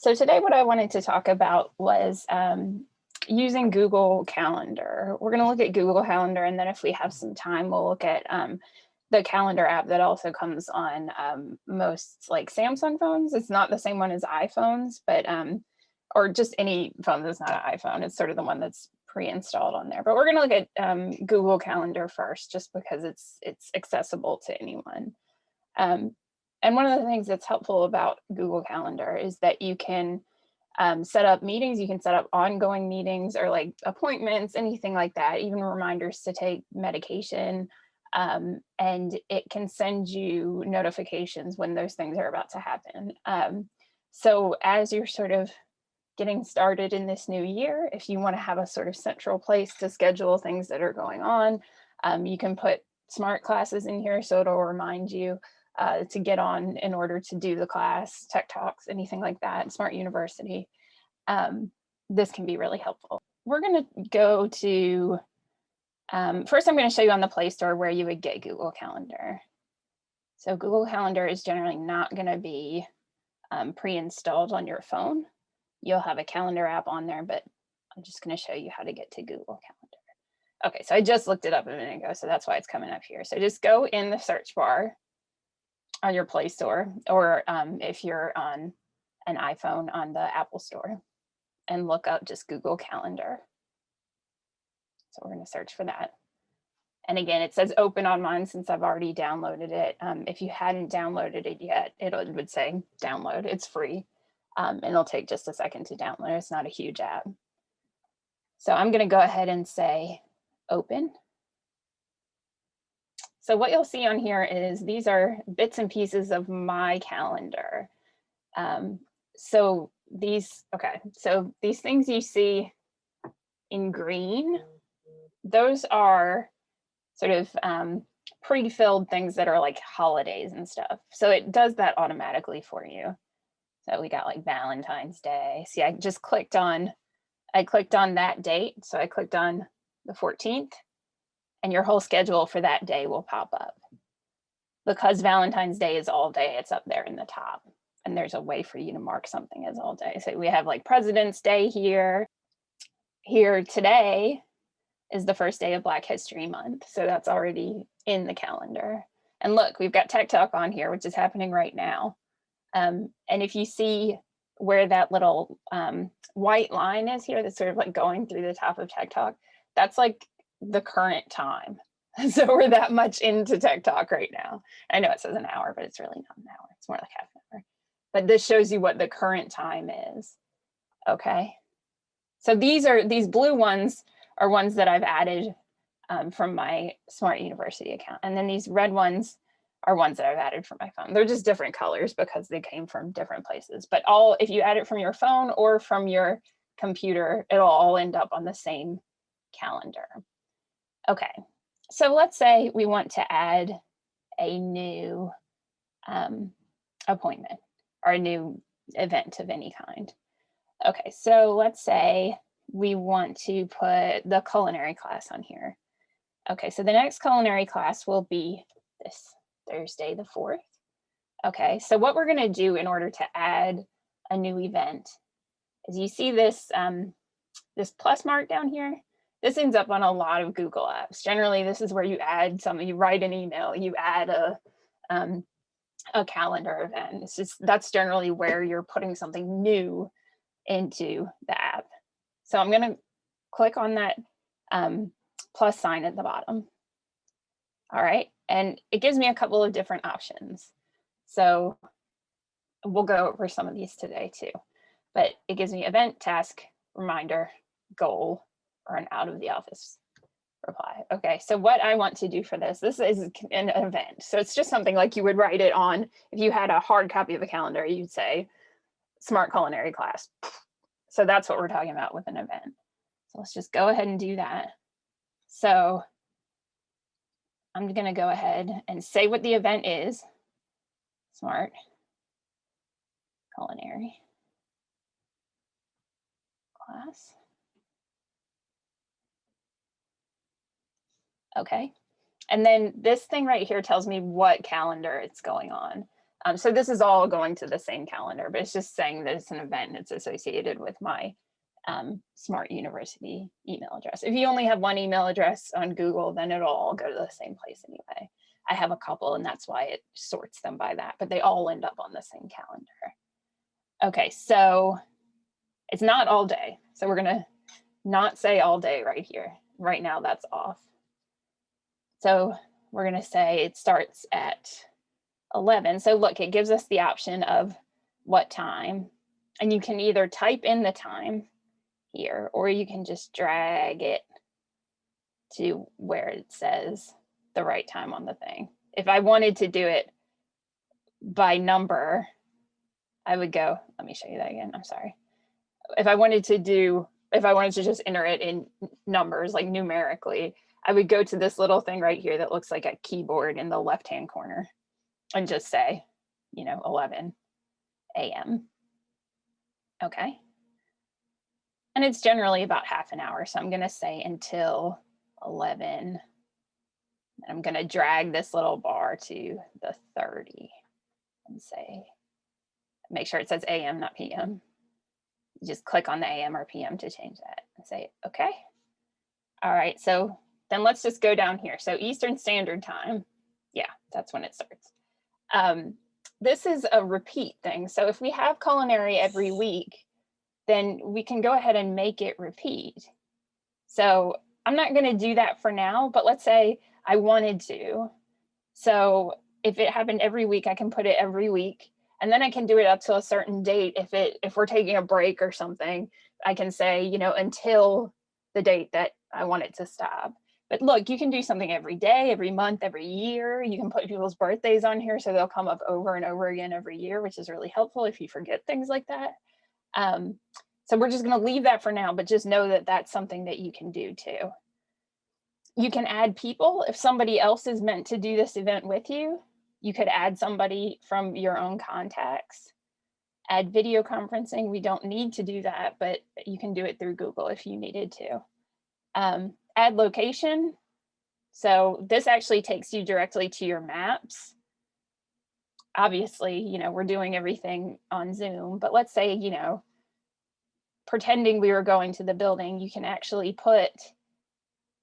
So today what I wanted to talk about was using Google Calendar. We're going to look at Google Calendar, and then if we have some time, we'll look at the calendar app that also comes on most like Samsung phones. It's not the same one as iPhones, but or just any phone that's not an iPhone. It's sort of the one that's pre-installed on there. But we're going to look at Google Calendar first, just because it's accessible to anyone. And one of the things that's helpful about Google Calendar is that you can set up meetings, you can set up ongoing meetings or like appointments, anything like that, even reminders to take medication. And it can send you notifications when those things are about to happen. So as you're sort of getting started in this new year, if you want to have a sort of central place to schedule things that are going on, you can put smart classes in here so it'll remind you to get on in order to do the class, tech talks, anything like that, Smart University. This can be really helpful. We're going to go to, first I'm going to show you on the Play Store where you would get Google Calendar. So Google Calendar is generally not going to be pre-installed on your phone. You'll have a calendar app on there, but I'm just going to show you how to get to Google Calendar. Okay, so I just looked it up a minute ago, so that's why it's coming up here. So just go in the search bar on your Play Store, or if you're on an iPhone, on the Apple Store, and look up just Google Calendar. So we're going to search for that. And again, it says open on mine since I've already downloaded it. If you hadn't downloaded it yet, it would say download. It's free, and it'll take just a second to download. It's not a huge app. So I'm going to go ahead and say open. So what you'll see on here is these are bits and pieces of my calendar. So these things you see in green, those are sort of pre-filled things that are like holidays and stuff. So it does that automatically for you. So we got like Valentine's Day. See, I clicked on that date. So I clicked on the 14th. And your whole schedule for that day will pop up. Because Valentine's Day is all day, it's up there in the top. And there's a way for you to mark something as all day. So we have like President's Day here. Here today is the first day of Black History Month. So that's already in the calendar. And look, we've got Tech Talk on here, which is happening right now. And if you see where that little white line is here, that's sort of like going through the top of Tech Talk, that's like the current time. So we're that much into Tech Talk right now. I know it says an hour, but it's really not an hour. It's more like half an hour. But this shows you what the current time is. Okay. So these blue ones are ones that I've added from my Smart University account. And then these red ones are ones that I've added from my phone. They're just different colors because they came from different places. But if you add it from your phone or from your computer, it'll all end up on the same calendar. Okay, so let's say we want to add a new appointment or a new event of any kind. Okay, so let's say we want to put the culinary class on here. Okay, so the next culinary class will be this Thursday the 4th. Okay, so what we're going to do in order to add a new event is you see this, this plus mark down here. This ends up on a lot of Google apps. Generally, this is where you add something, you write an email, you add a calendar event. That's generally where you're putting something new into the app. So I'm going to click on that plus sign at the bottom. All right, and it gives me a couple of different options. So we'll go over some of these today too. But it gives me event, task, reminder, goal, or an out of the office reply. Okay, so what I want to do for this is an event. So it's just something like you would write it on. If you had a hard copy of a calendar, you'd say Smart Culinary Class. So that's what we're talking about with an event. So let's just go ahead and do that. So I'm going to go ahead and say what the event is. Smart Culinary Class. Okay, and then this thing right here tells me what calendar it's going on. So this is all going to the same calendar, but it's just saying that it's an event and it's associated with my Smart University email address. If you only have one email address on Google, then it'll all go to the same place anyway. I have a couple, and that's why it sorts them by that, but they all end up on the same calendar. Okay, so it's not all day. So we're gonna not say all day right here. Right now that's off. So we're gonna say it starts at 11. So look, it gives us the option of what time, and you can either type in the time here, or you can just drag it to where it says the right time on the thing. If I wanted to do it by number, I would go, let me show you that again, I'm sorry. If I wanted to just enter it in numbers, like numerically, I would go to this little thing right here that looks like a keyboard in the left-hand corner and just say, 11 a.m. Okay. And it's generally about half an hour. So I'm going to say until 11. I'm going to drag this little bar to the 30 and say, make sure it says AM, not PM. You just click on the AM or PM to change that and say, okay. All right, so then let's just go down here. So Eastern Standard Time, yeah, that's when it starts. This is a repeat thing. So if we have culinary every week, then we can go ahead and make it repeat. So I'm not going to do that for now, but let's say I wanted to. So if it happened every week, I can put it every week, and then I can do it up to a certain date. If we're taking a break or something, I can say, until the date that I want it to stop. But look, you can do something every day, every month, every year. You can put people's birthdays on here so they'll come up over and over again every year, which is really helpful if you forget things like that. So we're just going to leave that for now, but just know that that's something that you can do too. You can add people. If somebody else is meant to do this event with you, you could add somebody from your own contacts. Add video conferencing. We don't need to do that, but you can do it through Google if you needed to. Add location. So this actually takes you directly to your maps. Obviously, we're doing everything on Zoom, but let's say, pretending we were going to the building, you can actually put,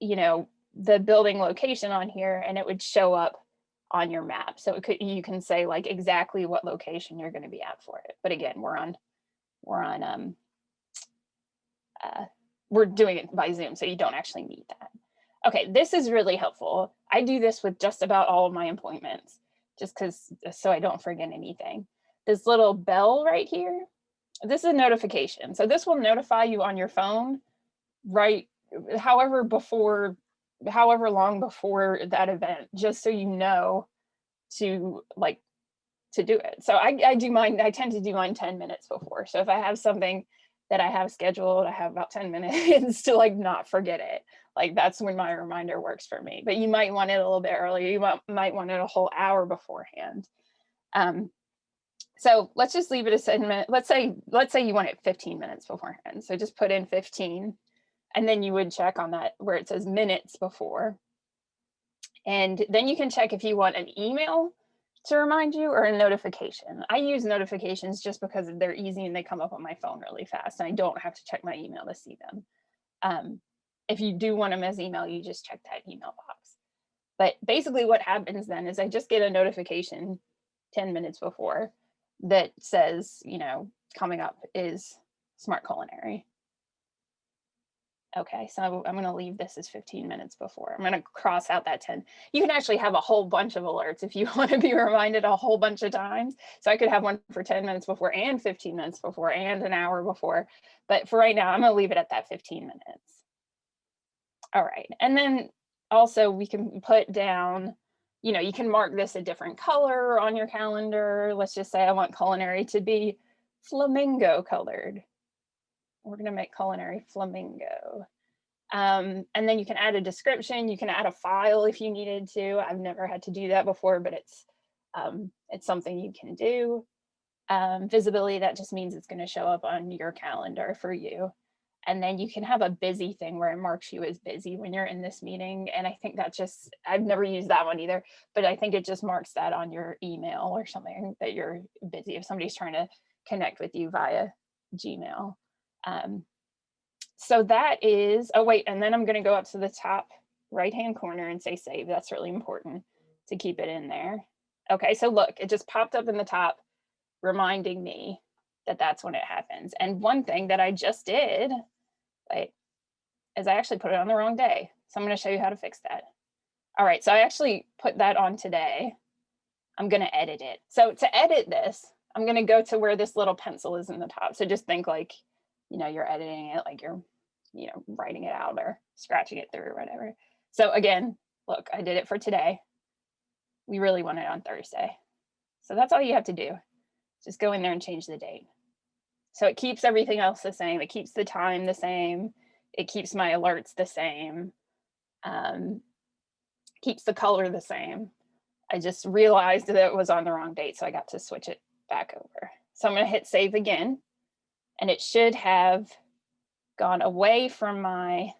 the building location on here and it would show up on your map. So you can say like exactly what location you're going to be at for it. But again, we're doing it by Zoom, so you don't actually need that. Okay, this is really helpful. I do this with just about all of my appointments, just so I don't forget anything. This little bell right here, this is a notification. So this will notify you on your phone, right, however long before that event, just so you know to do it. So I tend to do mine 10 minutes before. So if I have something that I have scheduled, I have about 10 minutes to not forget it. That's when my reminder works for me. But you might want it a little bit earlier. You might want it a whole hour beforehand. So let's just leave it a 7 minute. Let's say you want it 15 minutes beforehand. So just put in 15, and then you would check on that where it says minutes before. And then you can check if you want an email to remind you or a notification. I use notifications just because they're easy and they come up on my phone really fast, and I don't have to check my email to see them. If you do want them as email, you just check that email box. But basically what happens then is I just get a notification 10 minutes before that says, coming up is Smart Culinary. Okay, so I'm going to leave this as 15 minutes before. I'm going to cross out that 10. You can actually have a whole bunch of alerts if you want to be reminded a whole bunch of times. So I could have one for 10 minutes before and 15 minutes before and an hour before. But for right now, I'm going to leave it at that 15 minutes. All right, and then also we can put down, you can mark this a different color on your calendar. Let's just say I want culinary to be flamingo colored. We're going to make culinary flamingo. And then you can add a description. You can add a file if you needed to. I've never had to do that before, but it's something you can do. Visibility, that just means it's going to show up on your calendar for you. And then you can have a busy thing where it marks you as busy when you're in this meeting. And I think that just, I've never used that one either, but I think it just marks that on your email or something that you're busy if somebody's trying to connect with you via Gmail. So that is, oh wait, and then I'm going to go up to the top right-hand corner and say save. That's really important to keep it in there. Okay, so look, it just popped up in the top reminding me that that's when it happens. And one thing that I just did, wait, is I actually put it on the wrong day. So I'm going to show you how to fix that. All right, so I actually put that on today. I'm going to edit it. So to edit this, I'm going to go to where this little pencil is in the top. So just think like, you know, you're editing it, like you're, you know, writing it out or scratching it through or whatever. So again, look, I did it for today. We really want it on Thursday. So that's all you have to do. Just go in there and change the date. So it keeps everything else the same. It keeps the time the same. It keeps my alerts the same. Keeps the color the same. I just realized that it was on the wrong date, so I got to switch it back over. So I'm going to hit save again, and it should have gone away from my,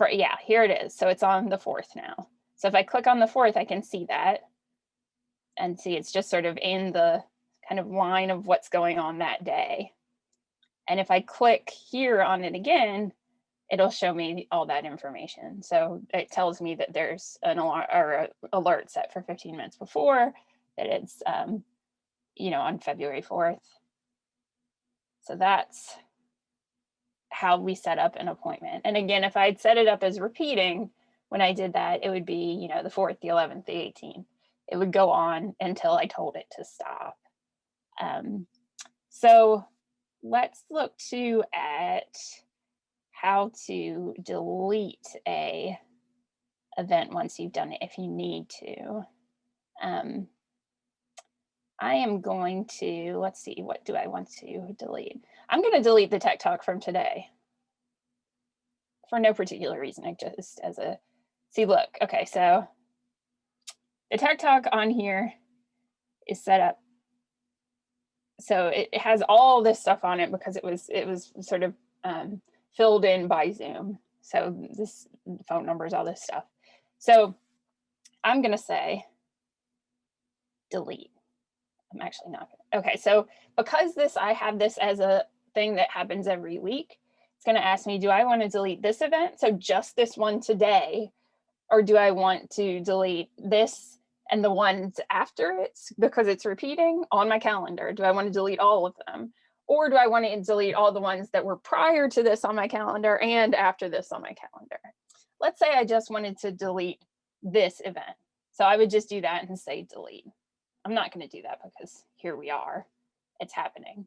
yeah, here it is. So it's on the 4th now. So if I click on the 4th, I can see that and see it's just sort of in the kind of line of what's going on that day. And if I click here on it again, it'll show me all that information. So it tells me that there's an alarm or an alert set for 15 minutes before, that it's, you know, on February 4th. So that's how we set up an appointment. And again, if I'd set it up as repeating, when I did that, it would be, you know, the 4th, the 11th, the 18th. It would go on until I told it to stop. So let's look at how to delete a event once you've done it if you need to. I am going to, let's see, what do I want to delete? I'm going to delete the tech talk from today for no particular reason. I just as a, see, look, okay, so the tech talk on here is set up. So it has all this stuff on it because it was sort of filled in by Zoom. So this phone numbers, all this stuff. So I'm going to say delete. I'm actually not going to. Okay, so because I have this as a thing that happens every week, it's going to ask me, do I want to delete this event? So just this one today, or do I want to delete this and the ones after it because it's repeating on my calendar? Do I want to delete all of them? Or do I want to delete all the ones that were prior to this on my calendar and after this on my calendar? Let's say I just wanted to delete this event. So I would just do that and say delete. I'm not going to do that because here we are, it's happening.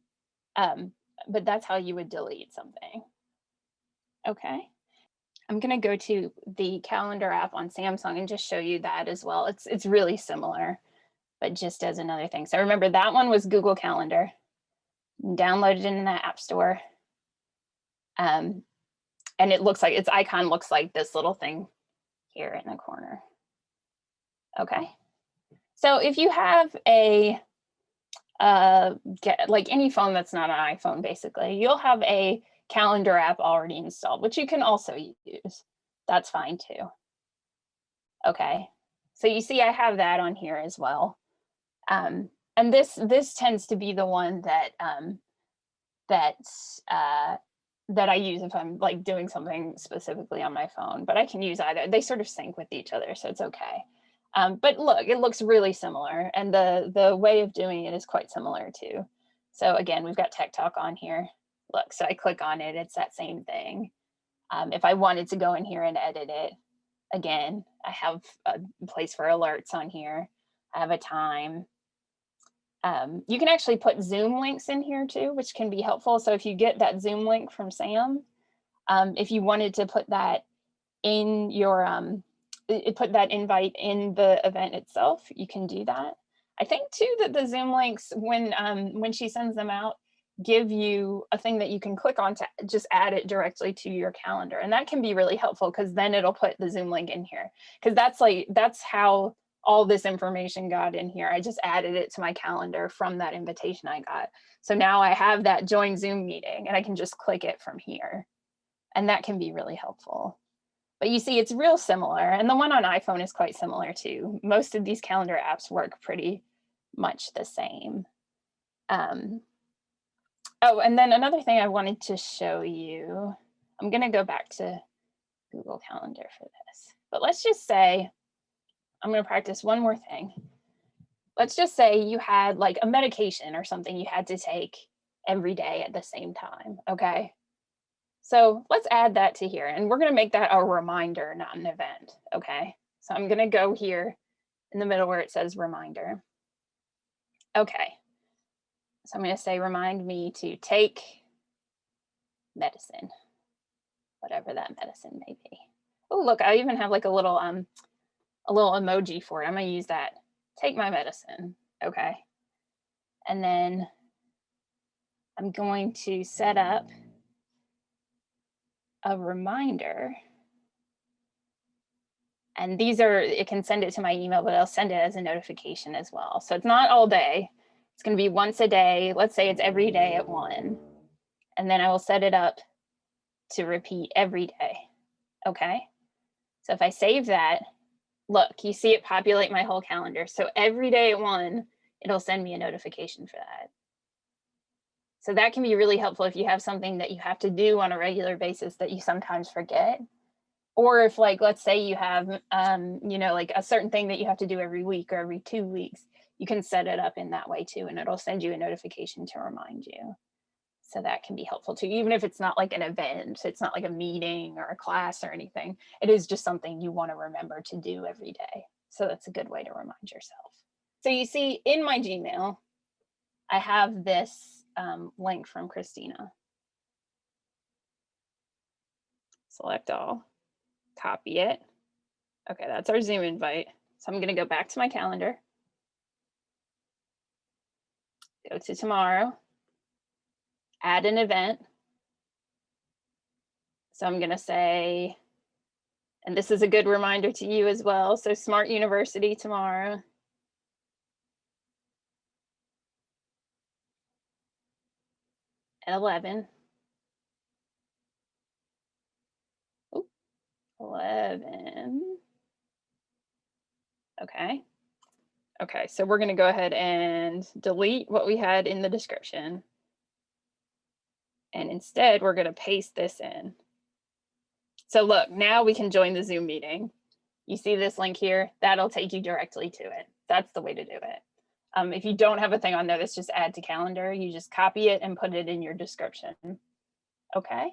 But that's how you would delete something. Okay. I'm going to go to the calendar app on Samsung and just show you that as well. It's really similar, but just as another thing. So remember that one was Google Calendar. Downloaded it in the App Store. And it looks like its icon looks like this little thing here in the corner. Okay. So if you have a like any phone that's not an iPhone, basically, you'll have a calendar app already installed, which you can also use. That's fine too. Okay, so you see I have that on here as well. And this tends to be the one that that I use if I'm like doing something specifically on my phone, but I can use either. They sort of sync with each other, so it's okay. But look, it looks really similar, and the way of doing it is quite similar too. So again, we've got Tech Talk on here. Look, so I click on it, it's that same thing. If I wanted to go in here and edit it, again, I have a place for alerts on here. I have a time. You can actually put Zoom links in here too, which can be helpful. So if you get that Zoom link from Sam, if you wanted to put that in your, put that invite in the event itself, you can do that. I think too that the Zoom links, when she sends them out, give you a thing that you can click on to just add it directly to your calendar. And that can be really helpful because then it'll put the Zoom link in here. Because that's how all this information got in here. I just added it to my calendar from that invitation I got. So now I have that join Zoom meeting and I can just click it from here. And that can be really helpful. But you see, it's real similar. And the one on iPhone is quite similar too. Most of these calendar apps work pretty much the same. Oh, and then another thing I wanted to show you, I'm going to go back to Google Calendar for this. But let's just say, I'm going to practice one more thing. Let's just say you had like a medication or something you had to take every day at the same time, okay? So let's add that to here, and we're going to make that a reminder, not an event, okay? So I'm going to go here in the middle where it says reminder. Okay, so I'm going to say remind me to take medicine, whatever that medicine may be. Oh, look, I even have like a little emoji for it. I'm going to use that. Take my medicine, okay? And then I'm going to set up a reminder. And these are, it can send it to my email, but I'll send it as a notification as well. So it's not all day. It's going to be once a day. Let's say it's every day at 1. And then I will set it up to repeat every day. Okay. So if I save that, look, you see it populate my whole calendar. So every day at 1, it'll send me a notification for that. So that can be really helpful if you have something that you have to do on a regular basis that you sometimes forget. Or if, like, let's say you have, you know, like a certain thing that you have to do every week or every 2 weeks, you can set it up in that way too, and it'll send you a notification to remind you. So that can be helpful too, even if it's not like an event, it's not like a meeting or a class or anything. It is just something you want to remember to do every day. So that's a good way to remind yourself. So you see in my Gmail, I have this link from Christina. Select all, copy it. Okay, that's our Zoom invite. So I'm going to go back to my calendar, go to tomorrow, add an event. So I'm going to say, and this is a good reminder to you as well. So Smart University tomorrow. At 11. Ooh, 11. Okay. Okay, so we're going to go ahead and delete what we had in the description. And instead, we're going to paste this in. So look, now we can join the Zoom meeting. You see this link here? That'll take you directly to it. That's the way to do it. If you don't have a thing on there that's just add to calendar, you just copy it and put it in your description. Okay.